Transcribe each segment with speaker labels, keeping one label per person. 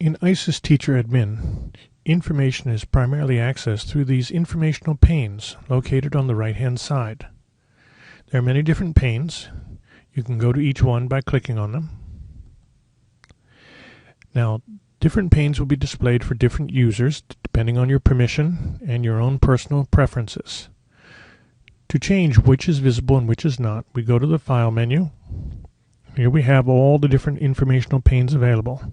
Speaker 1: In ISIS Teacher Admin, information is primarily accessed through these informational panes located on the right-hand side. There are many different panes. You can go to each one by clicking on them. Now, different panes will be displayed for different users depending on your permission and your own personal preferences. To change which is visible and which is not, we go to the File menu. Here we have all the different informational panes available.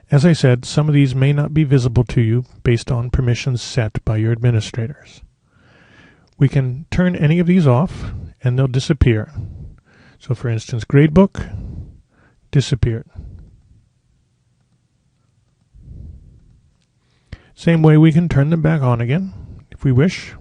Speaker 1: As I said, some of these may not be visible to you based on permissions set by your administrators. We can turn any of these off and they'll disappear. So for instance, Gradebook disappeared. Same way we can turn them back on again if we wish.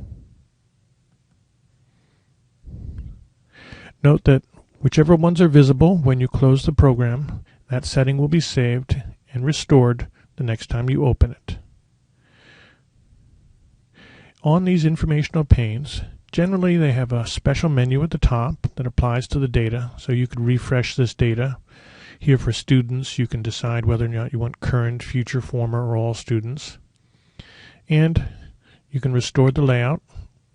Speaker 1: Note that whichever ones are visible when you close the program, that setting will be saved and restored the next time you open it. On these informational panes, generally they have a special menu at the top that applies to the data, so you could refresh this data. Here for students, you can decide whether or not you want current, future, former, or all students. And you can restore the layout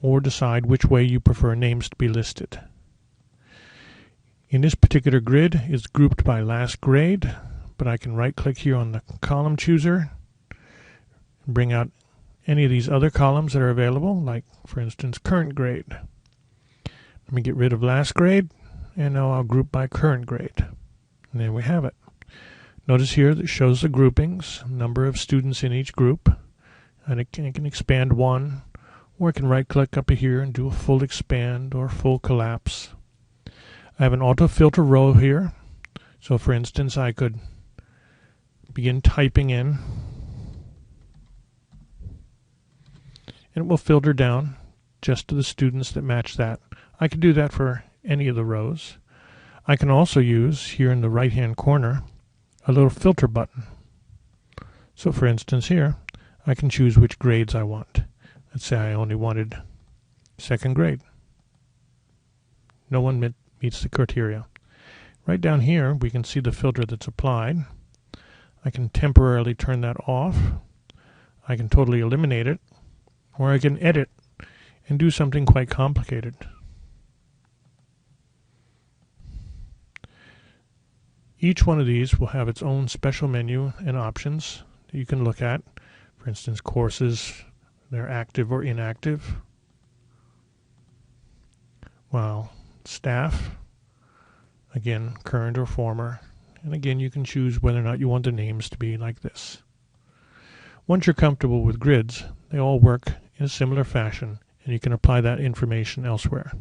Speaker 1: or decide which way you prefer names to be listed. In this particular grid, it's grouped by last grade, but I can right-click here on the column chooser and bring out any of these other columns that are available, like, for instance, current grade. Let me get rid of last grade, and now I'll group by current grade. And there we have it. Notice here that it shows the groupings, number of students in each group, and it can expand one, or I can right-click up here and do a full expand or full collapse. I have an auto-filter row here, so for instance I could begin typing in and it will filter down just to the students that match that. I could do that for any of the rows. I can also use here in the right hand corner a little filter button. So for instance here I can choose which grades I want. Let's say I only wanted second grade. No one meets the criteria. Right down here we can see the filter that's applied. I can temporarily turn that off. I can totally eliminate it, or I can edit and do something quite complicated. Each one of these will have its own special menu and options that you can look at. For instance, courses, they're active or inactive. While staff, again, current or former, and again you can choose whether or not you want the names to be like this. Once you're comfortable with grids, they all work in a similar fashion, and you can apply that information elsewhere.